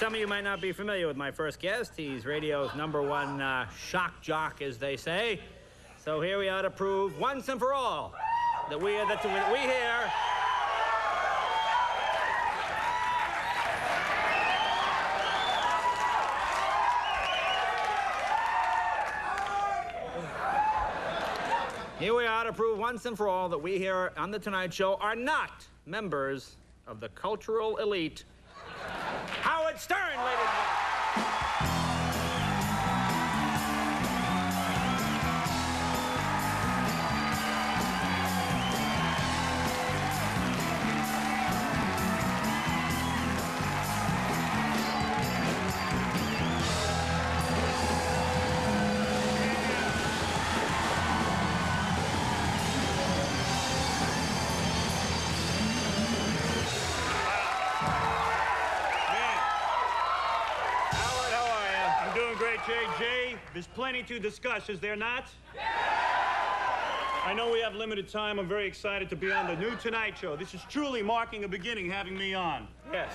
Some of you might not be familiar with my first guest. He's radio's #1 shock jock, as they say. So here we are to prove once and for all that we here. Here we are to prove once and for all that we here on The Tonight Show are not members of the cultural elite. Howard Stern, ladies and gentlemen. Jay, there's plenty to discuss, is there not? Yeah! I know we have limited time. I'm very excited to be on the new Tonight Show. This is truly marking a beginning, having me on. Yes.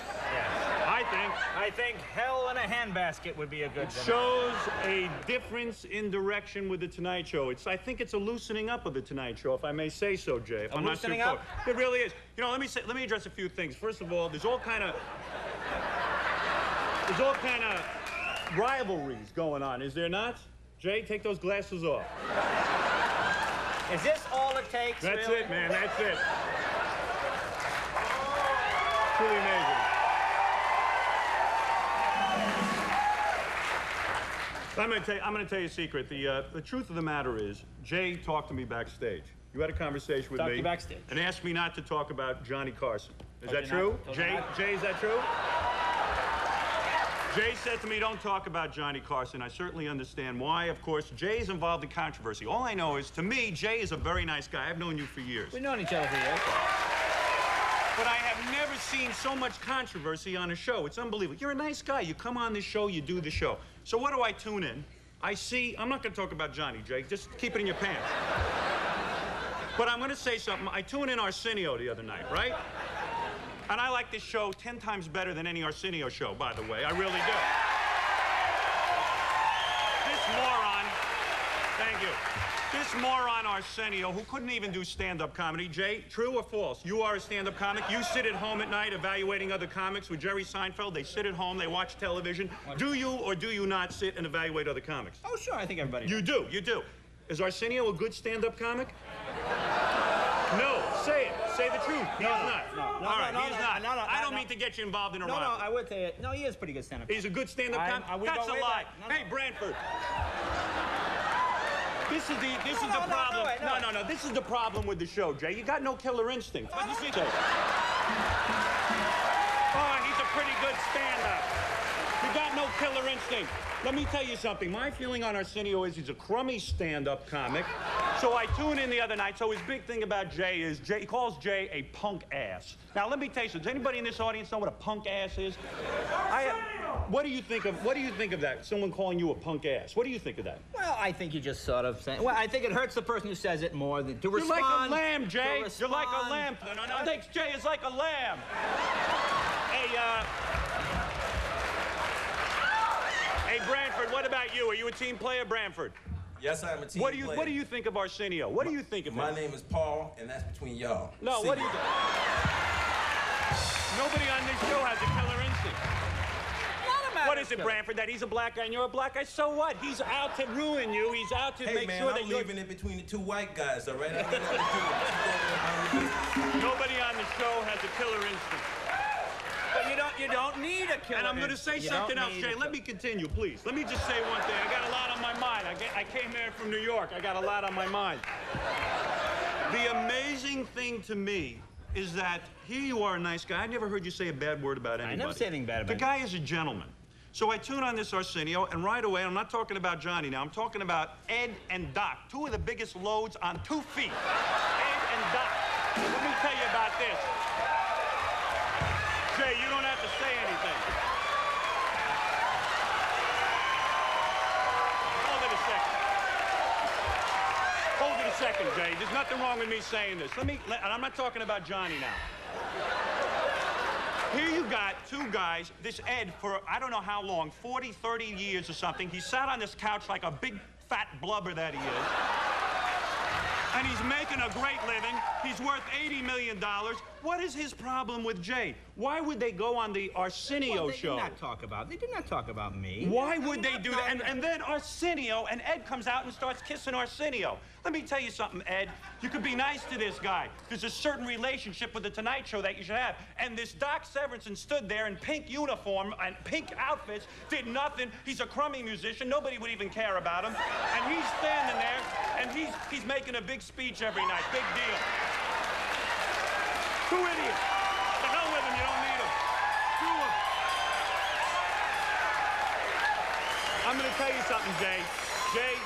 I think hell in a handbasket would be a good thing. It shows a difference in direction with the Tonight Show. I think it's a loosening up of the Tonight Show, if I may say so, Jay. If I'm not too up? It really is. You know, let me address a few things. First of all, there's all kind of rivalries going on, is there not? Jay, take those glasses off. Is this all it takes, That's really? it, man, that's it. Truly amazing. I'm gonna tell you a secret. The truth of the matter is, Jay talked to me backstage. You had a conversation with me. Backstage. And asked me not to talk about Johnny Carson. Is that true? Jay, is that true? Jay said to me, don't talk about Johnny Carson. I certainly understand why. Of course, Jay's involved in controversy. All I know is, to me, Jay is a very nice guy. I've known you for years. We've known each other for years. But I have never seen so much controversy on a show. It's unbelievable. You're a nice guy. You come on this show, you do the show. So what do I tune in? I'm not going to talk about Johnny, Jay. Just keep it in your pants. But I'm going to say something. I tuned in Arsenio the other night, right? And I like this show 10 times better than any Arsenio show, by the way. I really do. This moron, thank you. This moron Arsenio, who couldn't even do stand-up comedy. Jay, true or false? You are a stand-up comic. You sit at home at night evaluating other comics with Jerry Seinfeld. They sit at home, they watch television. Do you or do you not sit and evaluate other comics? Oh, sure, I think everybody does. You do. Is Arsenio a good stand-up comic? No, say it. Say the truth. He's not. All right, he's not. I don't mean to get you involved in a rivalry. No, I would say it. No, he is pretty good stand-up. He's a good stand-up comic? That's a lie. Hey, Branford. This is the problem. No. This is the problem with the show, Jay. You got no killer instinct. What do you think? Oh, he's a pretty good stand-up. You got no killer instinct. Let me tell you something. My feeling on Arsenio is he's a crummy stand-up comic. So I tuned in the other night. So his big thing about Jay is he calls Jay a punk ass. Now let me tell you something. Does anybody in this audience know what a punk ass is? What do you think of that? Someone calling you a punk ass. What do you think of that? Well, I think you just sort of say. Well, I think it hurts the person who says it more than to respond. You're like a lamb, Jay. You're like a lamb. No. I think Jay is like a lamb. Hey, Branford, what about you? Are you a team player, Branford? Yes, I am a team player. What do you think of Arsenio? What do you think of him? My name is Paul, and that's between y'all. No, what do you think? Nobody on this show has a killer instinct. What is it, Branford, that he's a black guy and you're a black guy? So what? He's out to ruin you. He's out to make sure that you're... I'm leaving it between the two white guys, all right? I ain't Nobody on the show has a killer instinct. But you don't need a killer. And I'm going to say something else, Jay. Let me continue, please. Let me just say one thing. I got a lot on my mind. I came here from New York. I got a lot on my mind. The amazing thing to me is that here you are, a nice guy. I never heard you say a bad word about anybody. I never said anything bad about The guy is a gentleman. So I tune on this Arsenio, and right away, I'm not talking about Johnny now. I'm talking about Ed and Doc, two of the biggest loads on 2 feet. Ed and Doc. Let me tell you about this. Jay, you don't have to say anything. Hold it a second, Jay. There's nothing wrong with me saying this. And I'm not talking about Johnny now. Here you got two guys, this Ed, for I don't know how long, 40, 30 years or something, he sat on this couch like a big fat blubber that he is. And he's making a great living. He's worth $80 million. What is his problem with Jay? Why would they go on the Arsenio show? They did not talk about me. Why would they do that? And then Arsenio, and Ed comes out and starts kissing Arsenio. Let me tell you something, Ed. You could be nice to this guy. There's a certain relationship with The Tonight Show that you should have. And this Doc Severinsen stood there in pink uniform and pink outfits, did nothing. He's a crummy musician. Nobody would even care about him. And he's standing there, and he's making a big speech every night. Big deal. Two idiots. The hell with them, you don't need them. Screw them. I'm going to tell you something, Jay. Jay,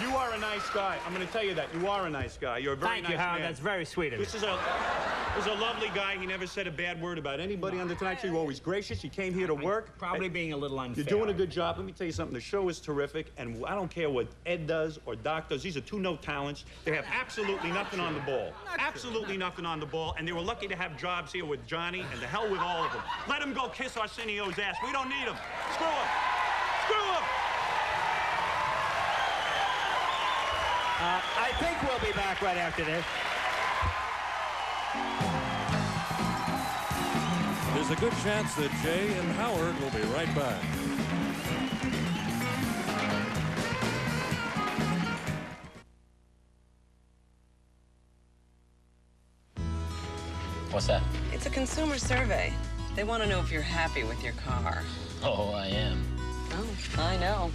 you are a nice guy. I'm going to tell you that. You are a nice guy. You're a very nice man. Thank you, Howard. That's very sweet of you. This is a lovely guy. He never said a bad word about anybody on The Tonight Show. You're always gracious. You came here to work. Probably being a little unfair. You're doing a good job. Let me tell you something. The show is terrific, and I don't care what Ed does or Doc does. These are two no talents. They have absolutely nothing on the ball. Absolutely nothing on the ball, and they were lucky to have jobs here with Johnny, and the hell with all of them. Let him go kiss Arsenio's ass. We don't need him. Screw him. Screw him. I think we'll be back right after this. There's a good chance that Jay and Howard will be right back. What's that? It's a consumer survey. They want to know if you're happy with your car. Oh, I am. Oh, I know.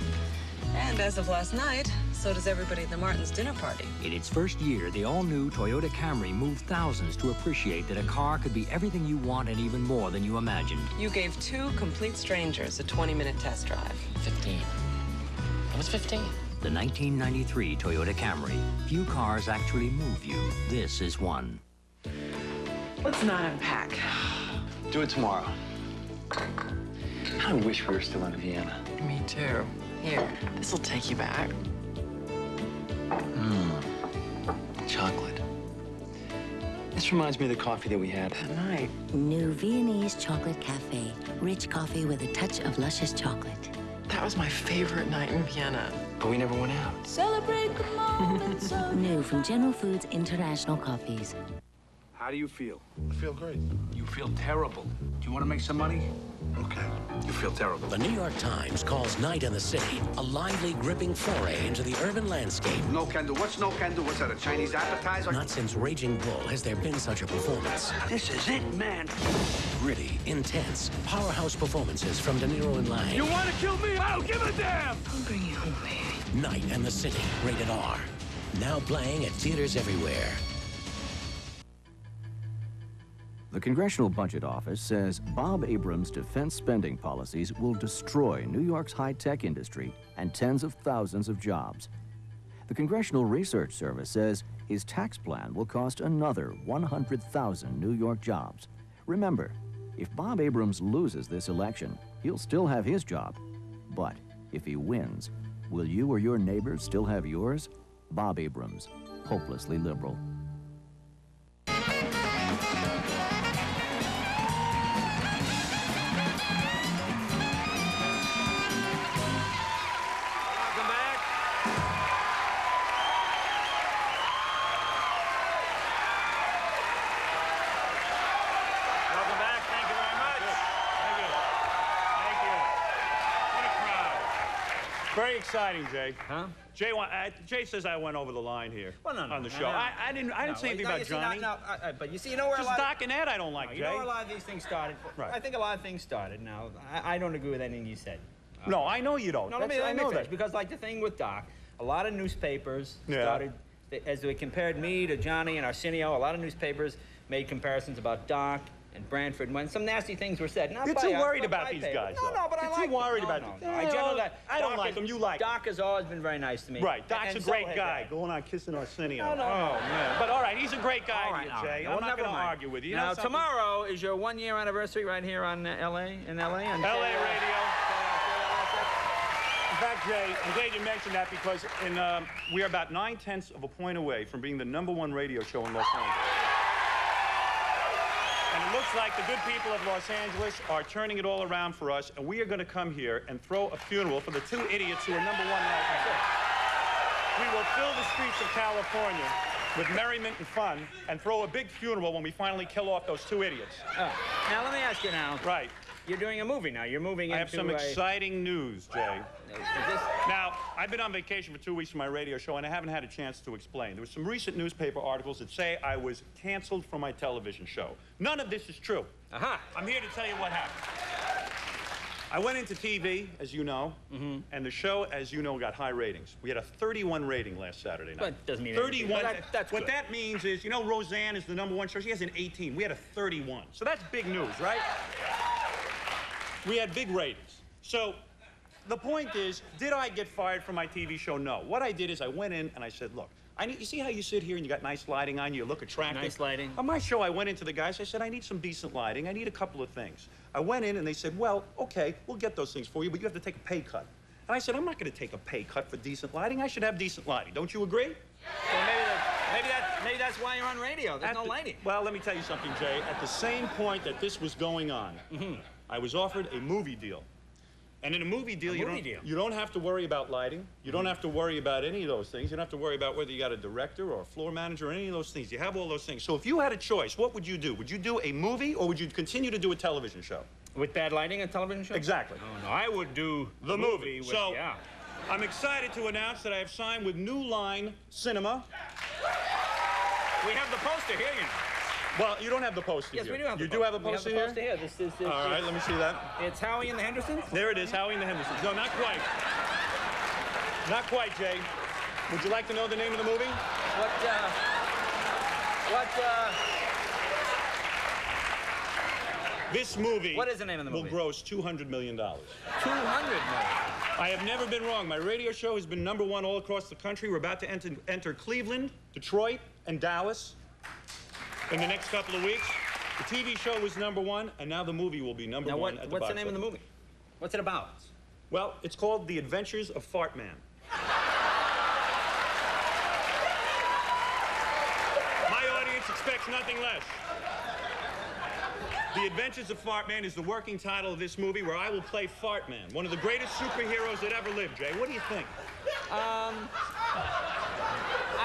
And as of last night, so does everybody at the Martins' dinner party. In its first year, the all-new Toyota Camry moved thousands to appreciate that a car could be everything you want and even more than you imagined. You gave two complete strangers a 20-minute test drive. 15. I was 15. The 1993 Toyota Camry. Few cars actually move you. This is one. Let's not unpack. Do it tomorrow. I wish we were still in Vienna. Me too. Here, this'll take you back. Chocolate. This reminds me of the coffee that we had That night. New Viennese Chocolate Cafe. Rich coffee with a touch of luscious chocolate. That was my favorite night in Vienna. But we never went out. Celebrate the moment. New from General Foods International Coffees. How do you feel? I feel great. You feel terrible. Do you want to make some money? Okay. You feel terrible. The New York Times calls Night in the City a lively, gripping foray into the urban landscape. No can do. What's no can do? What's that, a Chinese appetizer? Not since Raging Bull has there been such a performance. This is it, man. Gritty, intense, powerhouse performances from De Niro and Lange. You want to kill me? I don't give a damn! I'll bring you home, baby. Night in the City, rated R. Now playing at theaters everywhere. The Congressional Budget Office says Bob Abrams' defense spending policies will destroy New York's high-tech industry and tens of thousands of jobs. The Congressional Research Service says his tax plan will cost another 100,000 New York jobs. Remember, if Bob Abrams loses this election, he'll still have his job. But if he wins, will you or your neighbors still have yours? Bob Abrams, hopelessly liberal. Very exciting, Jay. Huh? Jay says I went over the line here on the show. No. I didn't say anything about Johnny. But you see, you know where Just Doc and Ed I don't like, Jay. You know where a lot of these things started? Right. I think a lot of things started. Now, I don't agree with anything you said. No, I know you don't. No, let me finish. Because, like the thing with Doc, a lot of newspapers started, as they compared me to Johnny and Arsenio, a lot of newspapers made comparisons about Doc and Branford when some nasty things were said. You're too worried about these guys, though. No, but I like them. You're too worried about them. I don't like them. You like them. Doc has always been very nice to me. Right. Doc's a great guy. Going on kissing Arsenio. No. Oh, man. But all right, he's a great guy, Jay. Well, I'm not going to argue with you. Now, tomorrow is your one-year anniversary right here on LA, on LA Radio. In fact, Jay, I'm glad you mentioned that because we are about 9/10 of a point away from being the #1 radio show in Los Angeles. And it looks like the good people of Los Angeles are turning it all around for us, and we are going to come here and throw a funeral for the two idiots who are #1 right now. We will fill the streets of California with merriment and fun and throw a big funeral when we finally kill off those two idiots. Now, let me ask you now. Right. You're doing a movie now. You're moving into I have some exciting news, Jay. Now, I've been on vacation for 2 weeks from my radio show, and I haven't had a chance to explain. There were some recent newspaper articles that say I was canceled from my television show. None of this is true. I'm here to tell you what happened. I went into TV, as you know, and the show, as you know, got high ratings. We had a 31 rating last Saturday night. But doesn't mean 31. That's what good. that means is, you know, Roseanne is the #1 show. She has an 18. We had a 31. So that's big news, right? We had big ratings. So the point is, did I get fired from my TV show? No. What I did is I went in and I said, look, you see how you sit here and you got nice lighting on you, look attractive? Nice lighting. On my show, I went into the guys, I said, I need some decent lighting. I need a couple of things. I went in and they said, well, okay, we'll get those things for you, but you have to take a pay cut. And I said, I'm not going to take a pay cut for decent lighting. I should have decent lighting. Don't you agree? Well, maybe that's why you're on radio. There's no lighting. Well, let me tell you something, Jay. At the same point that this was going on, I was offered a movie deal. And in a movie deal, you don't have to worry about lighting. You don't have to worry about any of those things. You don't have to worry about whether you got a director or a floor manager or any of those things. You have all those things. So if you had a choice, what would you do? Would you do a movie or would you continue to do a television show? With bad lighting, a television show? Exactly. Oh, no, I would do the movie. So, yeah. I'm excited to announce that I have signed with New Line Cinema. We have the poster here, you know. Well, you don't have the poster here. Yes, we do have the poster. You do have a poster here? We have the poster here. This is... All right, let me see that. It's Howie and the Hendersons? There it is, Howie and the Hendersons. No, not quite. Not quite, Jay. Would you like to know the name of the movie? This movie... What is the name of the movie? ...will gross $200 million. $200 million? I have never been wrong. My radio show has been #1 all across the country. We're about to enter Cleveland, Detroit, and Dallas in the next couple of weeks. The TV show was #1, and now the movie will be #1 at the box office. What's the name of the movie? What's it about? Well, it's called The Adventures of Fart Man. My audience expects nothing less. The Adventures of Fart Man is the working title of this movie, where I will play Fart Man, one of the greatest superheroes that ever lived. Jay, what do you think?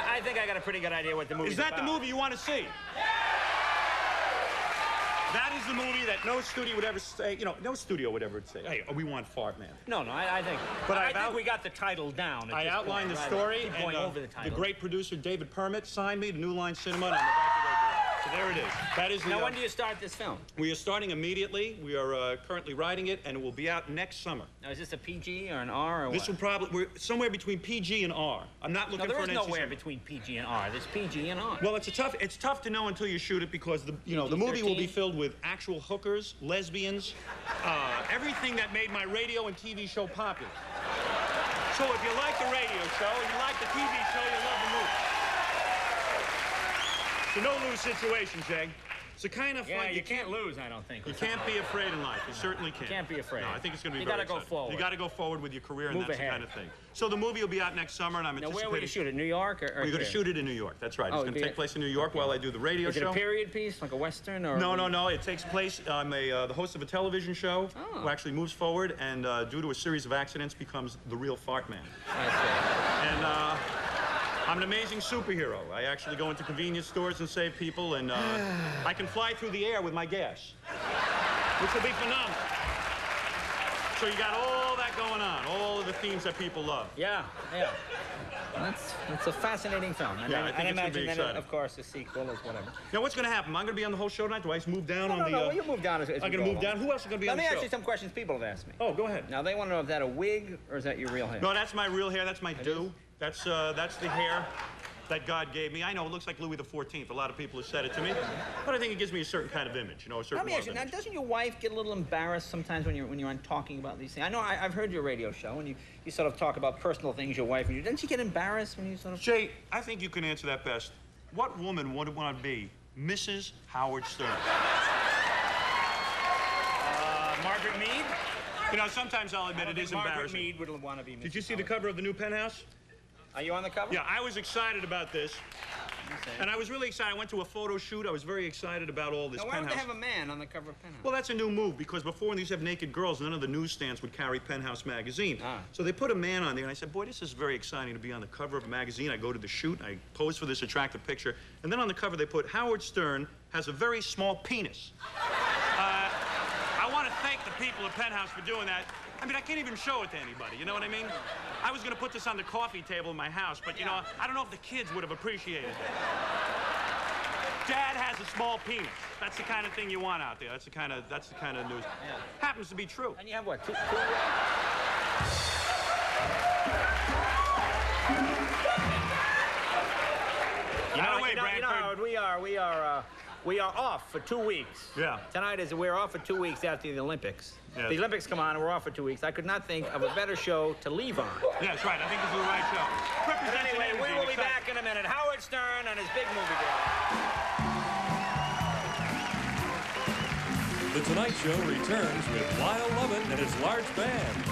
I think I got a pretty good idea what the movie is about. Is that the movie you want to see? That is the movie that no studio would ever say, you know, no studio would ever say, hey, we want Fart Man. No, I think... But I think we got the title down. I outlined the story, and the great producer, David Permit, signed me to New Line Cinema, and I'm about to go do it. So there it is. That is the... Now, when do you start this film? We are starting immediately. We are currently writing it, and it will be out next summer. Now, is this a PG or an R or what? This will probably... We're somewhere between PG and R. I'm not looking for an NC-17. There is nowhere between PG and R. There's PG and R. Well, it's tough to know until you shoot it, because the movie will be filled with actual hookers, lesbians, everything that made my radio and TV show popular. So if you like the radio show and you like the TV show, you'll love the movie. It's a no-lose situation, Jay. It's a kind of fun. Yeah, you can't lose, I don't think. You can't be afraid in life. You certainly can't. You can't be afraid. No, I think it's going to be You very gotta go exciting. forward. You got to go forward with your career, and Move that's ahead. the kind of thing. So the movie will be out next summer, and I'm anticipating... Now, where will you shoot it? New York or We're going to shoot it in New York. That's right. It's going to take place in New York while I do the radio show. Is it a period piece, like a Western? Or No. It takes place... I'm the host of a television show who actually moves forward and, due to a series of accidents, becomes the real Fart Man. I see. And I'm an amazing superhero. I actually go into convenience stores and save people, and I can fly through the air with my gas, which will be phenomenal. So you got all that going on, all of the themes that people love. Yeah. That's a fascinating film. And Yeah, I think it's gonna be exciting. Of course, a sequel is whatever. Now, what's going to happen? Am I going to be on the whole show tonight? Do I just move down on the... No, you move down as I'm going to move down? Who else is going to be on the show? Let me ask you some questions people have asked me. Oh, go ahead. Now, they want to know if that a wig or is that your real hair? No, that's my real hair. That's my do. That's the hair that God gave me. I know it looks like Louis XIV. A lot of people have said it to me, but I think it gives me a certain kind of image, a certain. Let me ask you, now, doesn't your wife get a little embarrassed sometimes when you're on talking about these things? I know I've heard your radio show, and you sort of talk about personal things, your wife, and doesn't she get embarrassed when you sort of... Jay, I think you can answer that best. What woman would want to be Mrs. Howard Stern? Margaret Mead? You know, sometimes I'll admit it is embarrassing. Margaret Mead would want to be Mrs. Did you see the cover of the new Penthouse? Are you on the cover? Yeah, I was excited about this. And I was really excited. I went to a photo shoot. I was very excited about all this Now, why don't Penthouse. they have a man on the cover of Penthouse? Well, that's a new move, because before when they used to have naked girls, none of the newsstands would carry Penthouse magazine. So they put a man on there, and I said, boy, this is very exciting to be on the cover of a magazine. I go to the shoot, I pose for this attractive picture, and then on the cover they put, Howard Stern has a very small penis. I want to thank the people at Penthouse for doing that. I mean, I can't even show it to anybody, you know what I mean? I was going to put this on the coffee table in my house, but, you know, I don't know if the kids would have appreciated it. Dad has a small penis. That's the kind of thing you want out there. That's the kind of news. Yeah. Happens to be true. And you have what? Two we are off for 2 weeks. Yeah. Tonight we're off for 2 weeks after the Olympics. Yes. The Olympics come on and we're off for 2 weeks. I could not think of a better show to leave on. Yeah, that's right. I think this is the right show. But anyway, we will be back in a minute. Howard Stern and his big movie The Tonight Show returns with Lyle Lovett and his large band.